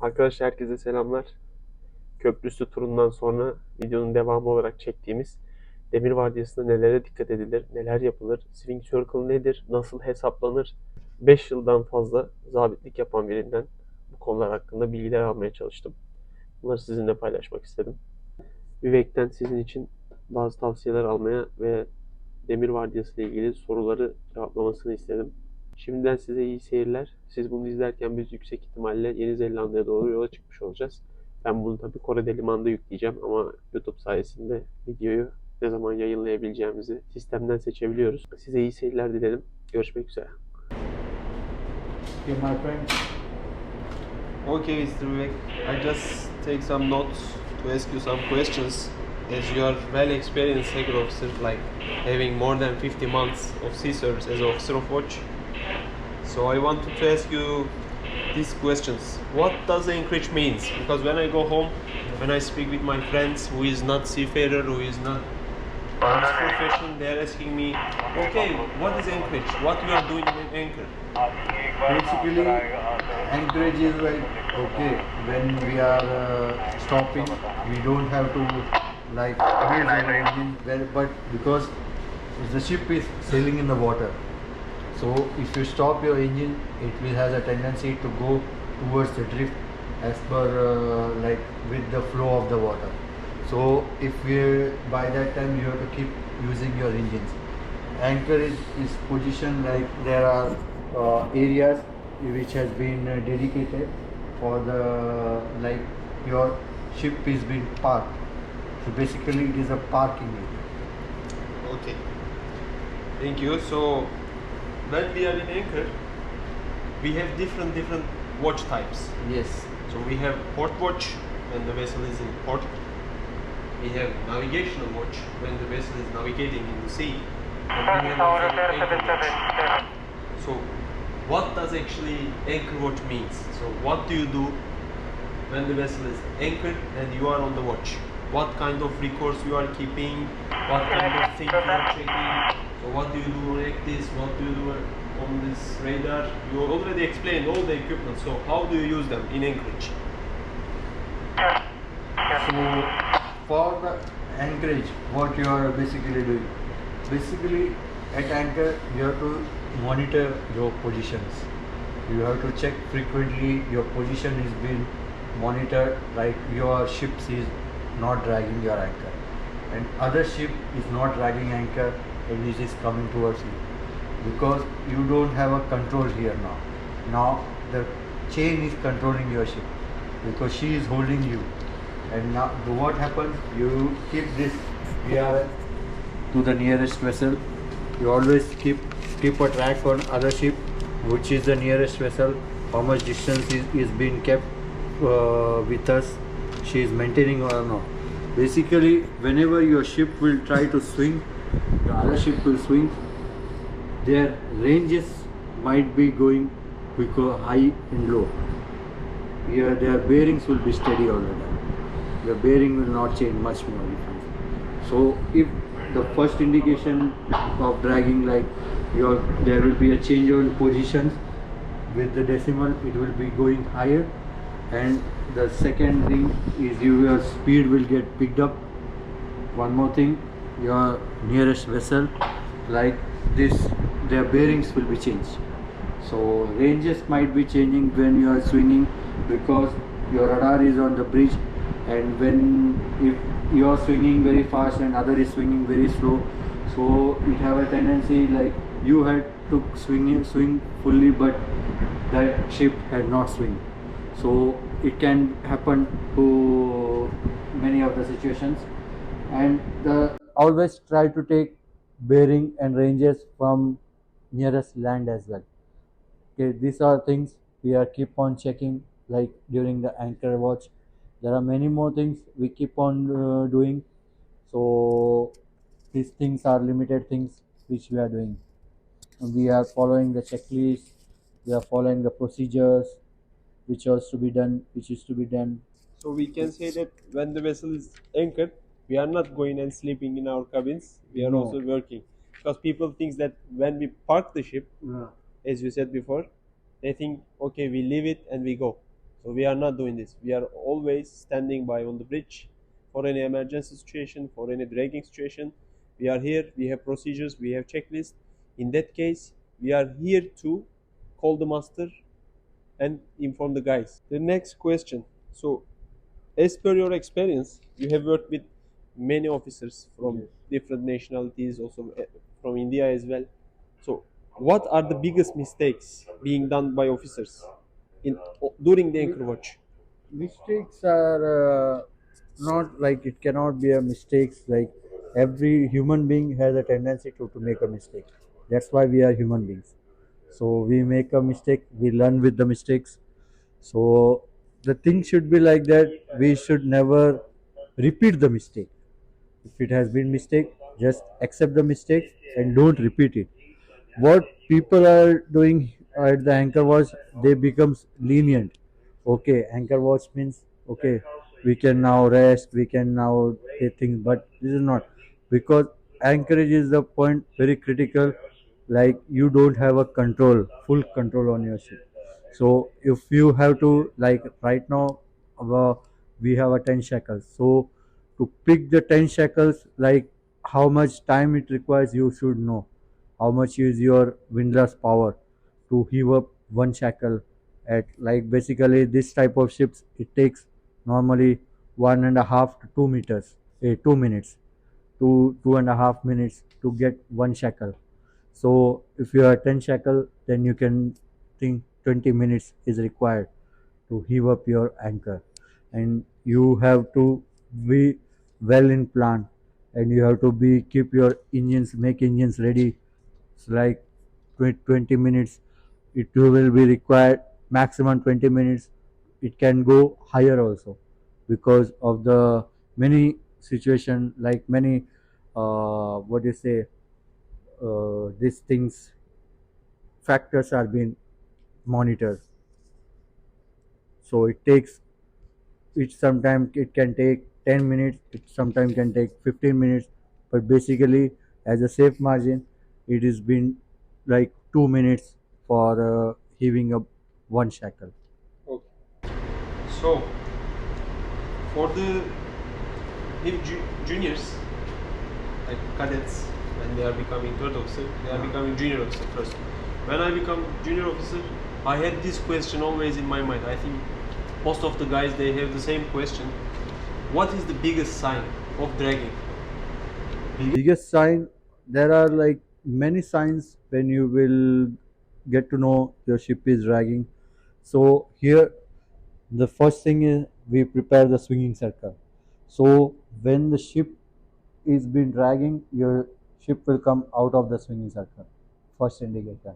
Arkadaşlar herkese selamlar. Köprüsü turundan sonra videonun devamı olarak çektiğimiz Demir Vardiyasında nelere dikkat edilir, neler yapılır, swing circle nedir, nasıl hesaplanır, 5 yıldan fazla zabitlik yapan birinden bu konular hakkında bilgiler almaya çalıştım. Bunları sizinle paylaşmak istedim. Vivek'ten sizin için bazı tavsiyeler almaya ve Demir Vardiyası ile ilgili soruları cevaplamasını istedim. Şimdiden size iyi seyirler. Siz bunu izlerken biz yüksek ihtimalle Yeni Zelanda'ya doğru yola çıkmış olacağız. Ben bunu tabii Kore'de limanda yükleyeceğim ama YouTube sayesinde videoyu ne zaman yayınlayabileceğimizi sistemden seçebiliyoruz. Size iyi seyirler dilerim. Görüşmek üzere. Okay, my friend. Okay, Mr. Vivek, I just take some notes to ask you some questions. As you are well experienced hacker officer, like having more than 50 months of sea service as officer of watch. So I wanted to ask you these questions. What does anchorage means? Because when I go home, when I speak with my friends who is not seafarer, who is not in this profession, they are asking me, okay, what is anchorage? What we are doing in anchor? Basically, anchorage is like, okay, when we are stopping, we don't have to like use our engine, but because the ship is sailing in the water, so if you stop your engine, it will has a tendency to go towards the drift as per like with the flow of the water. So if we by that time you have to keep using your engines. Anchorage is positioned like there are areas which has been dedicated for the like your ship is being parked. So basically it is a parking area. Okay. Thank you. So when we are in anchor, we have different watch types. Yes. So we have port watch when the vessel is in port. We have navigational watch when the vessel is navigating in the sea. And we have also anchor watch. So what does actually anchor watch means? So what do you do when the vessel is anchored and you are on the watch? What kind of records you are keeping? What kind of things you are checking? So what do you do like this? What do you do on this radar? You already explained all the equipment. So how do you use them in anchorage? So for the anchorage, what you are basically doing? Basically at anchor you have to monitor your positions. You have to check frequently your position is being monitored, like your ship is not dragging your anchor and other ship is not dragging anchor and it is coming towards you, because you don't have a control here now. Now the chain is controlling your ship because she is holding you, and now what happens, you keep this VRL to the nearest vessel. You always keep a track on other ship, which is the nearest vessel, how much distance is being kept with us, she is maintaining or not. Basically whenever your ship will try to swing, the other ship will swing, their ranges might be going because high and low. Here their bearings will be steady all the time. The bearing will not change much more difference. So if the first indication of dragging, like there will be a change on positions with the decimal, it will be going higher, and the second thing is your speed will get picked up. One more thing, your nearest vessel like this, their bearings will be changed. So ranges might be changing when you are swinging because your radar is on the bridge, and when if you are swinging very fast and other is swinging very slow, so it have a tendency like you had to swing fully but that ship had not swing. So it can happen to many of the situations, and always try to take bearing and ranges from nearest land as well. Okay, these are things we are keep on checking, like during the anchor watch. There are many more things we keep on doing. So these things are limited things which we are doing. We are following the checklist, we are following the procedures which is to be done. So we can say that when the vessel is anchored, we are not going and sleeping in our cabins. We are No. also working, because people think that when we park the ship, Yeah. as you said before, they think, okay, we leave it and we go. So we are not doing this. We are always standing by on the bridge for any emergency situation, for any dragging situation. We are here, we have procedures, we have checklists. In that case, we are here to call the master and inform the guys. The next question. So, as per your experience, you have worked with many officers from Yes. different nationalities, also from India as well. So, what are the biggest mistakes being done by officers in during the anchor watch? Mistakes are not like it cannot be a mistakes. Like every human being has a tendency to make a mistake. That's why we are human beings. So we make a mistake, we learn with the mistakes. So the thing should be like that. We should never repeat the mistake. If it has been mistake, just accept the mistake and don't repeat it. What people are doing at the anchor watch, they becomes lenient. Okay, anchor watch means okay, we can now rest, we can now take things, but this is not, because anchorage is the point very critical. Like you don't have a control, full control on your ship. So if you have to, like right now, uh, we have a 10 shekels. So to pick the 10 shekels, like how much time it requires, you should know how much is your windlass power to heave up one shackle. At like basically this type of ships, it takes normally 1.5 to 2 meters, 2 minutes to 2.5 minutes to get one shackle. So if you are 10 shackle, then you can think 20 minutes is required to heave up your anchor, and you have to be well in plan, and you have to be keep your engines, make engines ready. It's like 20 minutes. It will be required maximum 20 minutes. It can go higher also because of the many situation, like many what do you say, these things, factors are being monitored. So it takes, it sometimes it can take 10 minutes, it sometimes can take 15 minutes, but basically as a safe margin, it has been like 2 minutes for heaving up one shackle. Okay. So, for the new juniors, like cadets, when they are becoming third officer, they are becoming junior officer first. When I become junior officer, I had this question always in my mind. I think most of the guys, they have the same question. What is the biggest sign of dragging? Biggest sign, there are like many signs when you will get to know your ship is dragging. So here the first thing is we prepare the swinging circle. So when the ship is been dragging, your ship will come out of the swinging circle. First indicator.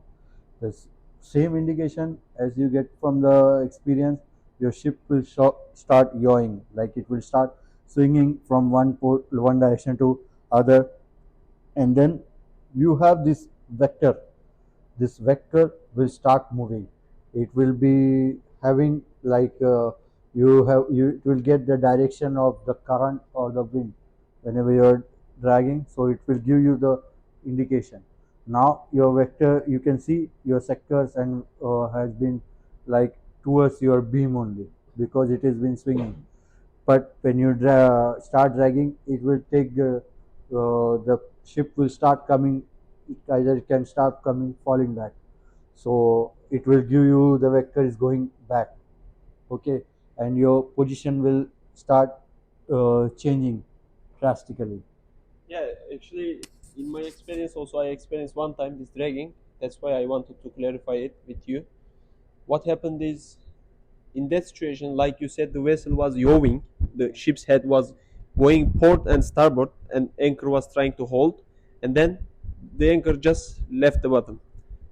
The same indication as you get from the experience, your ship will start yawing, like it will start swinging from one direction to other, and then you have this vector. This vector will start moving. It will be having like you it will get the direction of the current or the wind whenever you are dragging, so it will give you the indication. Now your vector, you can see your sectors and has been like towards your beam only because it has been swinging. But when you start dragging, it will take the ship will start coming, either it can start coming falling back, so it will give you the vector is going back. Okay, and your position will start changing drastically. Yeah, actually, in my experience, also I experienced one time this dragging. That's why I wanted to clarify it with you. What happened is, in that situation, like you said, the vessel was yawing, the ship's head was going port and starboard, and anchor was trying to hold, and then the anchor just left the bottom.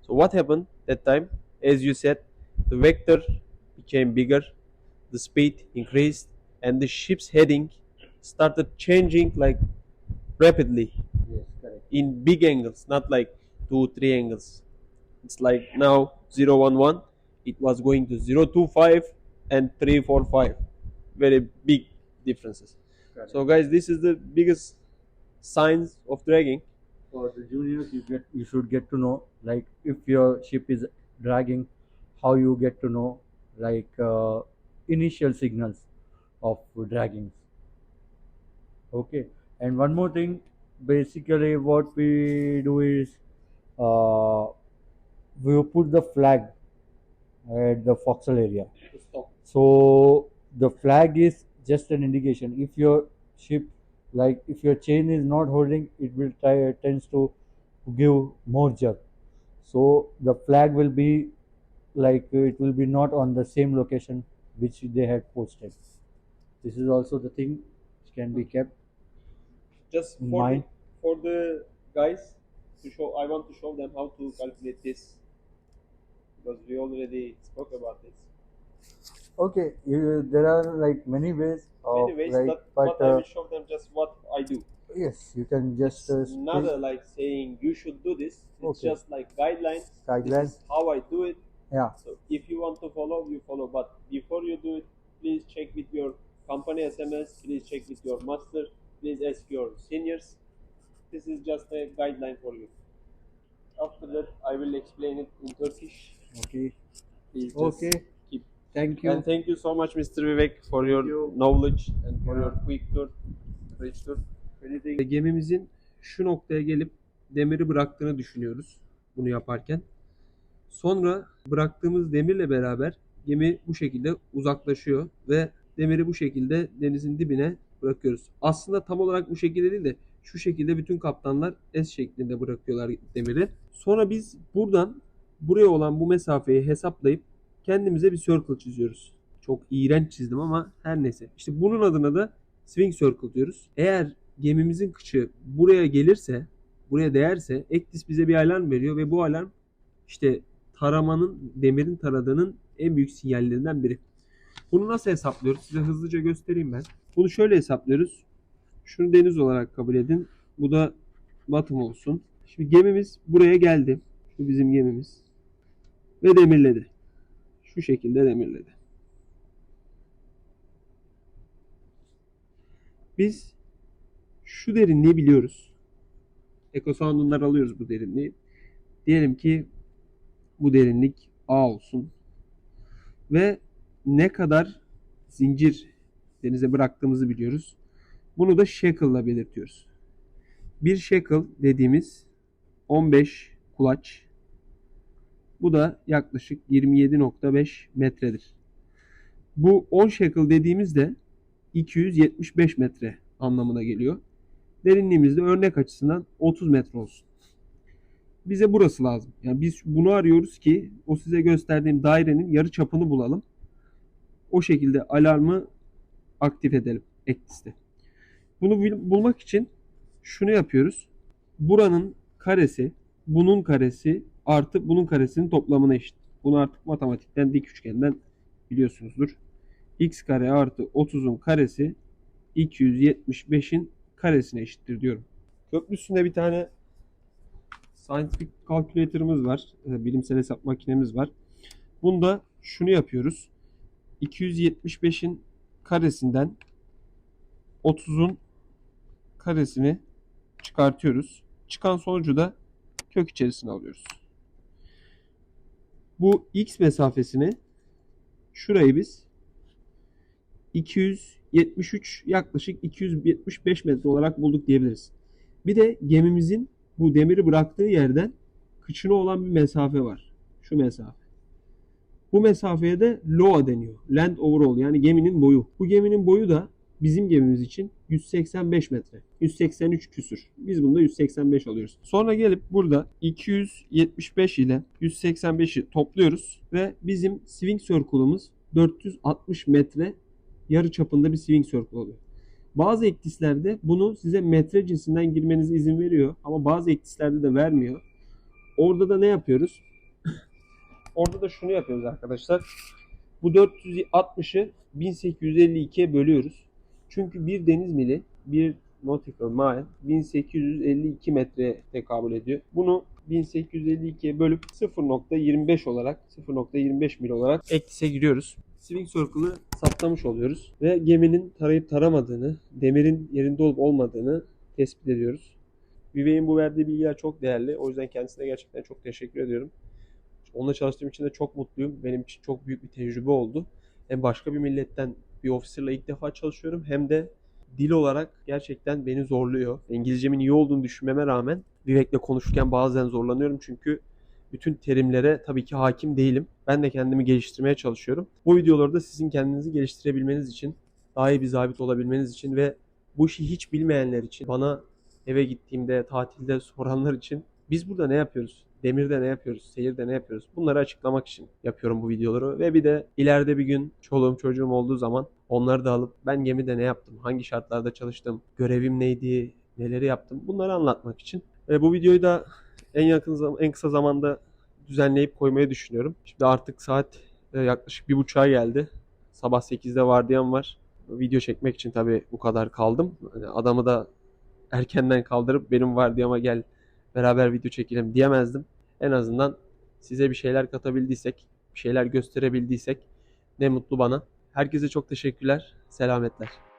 So what happened that time? As you said, the vector became bigger, the speed increased, and the ship's heading started changing like rapidly Yes, correct. in big angles, not like 2 3 angles. It's like now 011, it was going to 025 and 345. Very big differences. Correct. So guys, this is the biggest signs of dragging. For the juniors, you should get to know, like if your ship is dragging, how you get to know, like initial signals of dragging. Okay, and one more thing, basically what we do is we put the flag at the foxhole area. So the flag is just an indication. If your ship, like if your chain is not holding, it will tends to give more jerk. So the flag will be like it will be not on the same location which they had posted. This is also the thing which can be kept Just in mind. for the guys to show, I want to show them how to calculate this because we already spoke about this. Okay, there are like many ways of Anyways, like, but I will show them just what I do. yes, you can just It's not like saying you should do this. It's Okay. just like guidelines. Guidelines. This is how I do it. yeah. So if you want to follow, you follow. But before you do it, please check with your company SMS. Please check with your master. Please ask your seniors. This is just a guideline for you. After that, I will explain it in Turkish. Okay. Please just Okay. keep. Thank you. And thank you so much, Mr. Vivek, for your you. knowledge and for Yeah. your quick tour, rich tour. Gemimizin şu noktaya gelip demiri bıraktığını düşünüyoruz bunu yaparken. Sonra bıraktığımız demirle beraber gemi bu şekilde uzaklaşıyor ve demiri bu şekilde denizin dibine bırakıyoruz. Aslında tam olarak bu şekilde değil de şu şekilde bütün kaptanlar S şeklinde bırakıyorlar demiri. Sonra biz buradan buraya olan bu mesafeyi hesaplayıp kendimize bir circle çiziyoruz. Çok iğrenç çizdim ama her neyse. İşte bunun adına da swing circle diyoruz. Eğer gemimizin kıçı buraya gelirse, buraya değerse Ektis bize bir alarm veriyor ve bu alarm işte taramanın, demirin taradığının en büyük sinyallerinden biri. Bunu nasıl hesaplıyoruz? Size hızlıca göstereyim ben. Bunu şöyle hesaplıyoruz. Şunu deniz olarak kabul edin. Bu da bottom olsun. Şimdi gemimiz buraya geldi. Şu bizim gemimiz. Ve demirledi. Şu şekilde demirledi. Biz şu derinliği biliyoruz. Ekosound'undan alıyoruz bu derinliği. Diyelim ki bu derinlik A olsun. Ve ne kadar zincir denize bıraktığımızı biliyoruz. Bunu da shekel ile belirtiyoruz. Bir shekel dediğimiz 15 kulaç. Bu da yaklaşık 27.5 metredir. Bu 10 shekel dediğimizde 275 metre anlamına geliyor. Derinliğimiz de örnek açısından 30 metre olsun. Bize burası lazım. Yani biz bunu arıyoruz ki o size gösterdiğim dairenin yarı çapını bulalım. O şekilde alarmı aktif edelim Ektis'te. Bunu bulmak için şunu yapıyoruz. Buranın karesi, bunun karesi artı bunun karesinin toplamına eşit. Bunu artık matematikten, dik üçgenden biliyorsunuzdur. X kare artı 30'un karesi 275'in karesine eşittir diyorum. Köprü üstünde bir tane scientific calculator'ımız var. Bilimsel hesap makinemiz var. Bunda şunu yapıyoruz. 275'in karesinden 30'un karesini çıkartıyoruz. Çıkan sonucu da kök içerisine alıyoruz. Bu x mesafesini şurayı biz 273 yaklaşık 275 metre olarak bulduk diyebiliriz. Bir de gemimizin bu demiri bıraktığı yerden kıçına olan bir mesafe var. Şu mesafe. Bu mesafeye de LOA deniyor. Land overall yani geminin boyu. Bu geminin boyu da bizim gemimiz için 185 metre. 183 küsür. Biz bunda 185 alıyoruz. Sonra gelip burada 275 ile 185'i topluyoruz ve bizim swing circle'ımız 460 metre yarı çapında bir swing circle oluyor. Bazı ektislerde bunu size metre cinsinden girmenize izin veriyor ama bazı ektislerde de vermiyor. Orada da ne yapıyoruz? Orada da şunu yapıyoruz arkadaşlar. Bu 460'ı 1852'ye bölüyoruz. Çünkü bir deniz mili, bir nautical mile 1852 metreye tekabül ediyor. Bunu 1852'ye bölüp 0.25 olarak 0.25 mil olarak Ektis'e giriyoruz. Swing Circle'ı saptamış oluyoruz ve geminin tarayıp taramadığını, demirin yerinde olup olmadığını tespit ediyoruz. Vivek'in bu verdiği bilgiler çok değerli. O yüzden kendisine gerçekten çok teşekkür ediyorum. Onunla çalıştığım için de çok mutluyum. Benim için çok büyük bir tecrübe oldu. hem başka bir milletten bir officer'la ilk defa çalışıyorum hem de dil olarak gerçekten beni zorluyor. İngilizcemin iyi olduğunu düşünmeme rağmen Vivek'le konuşurken bazen zorlanıyorum çünkü bütün terimlere tabii ki hakim değilim. Ben de kendimi geliştirmeye çalışıyorum. Bu videolarda sizin kendinizi geliştirebilmeniz için, daha iyi bir zabit olabilmeniz için ve bu işi hiç bilmeyenler için, bana eve gittiğimde, tatilde soranlar için biz burada ne yapıyoruz? Demir'de ne yapıyoruz? Seyir'de ne yapıyoruz? Bunları açıklamak için yapıyorum bu videoları. Ve bir de ileride bir gün çoluğum çocuğum olduğu zaman onları da alıp ben gemide ne yaptım? Hangi şartlarda çalıştım? Görevim neydi? Neleri yaptım? Bunları anlatmak için. Ve bu videoyu da en kısa zamanda düzenleyip koymayı düşünüyorum. Şimdi artık saat yaklaşık 1.30'a geldi. Sabah 8'de vardiyam var. Video çekmek için tabii bu kadar kaldım. Yani adamı da erkenden kaldırıp benim vardiyama gel beraber video çekelim diyemezdim. En azından size bir şeyler katabildiysek, bir şeyler gösterebildiysek ne mutlu bana. Herkese çok teşekkürler. Selametler.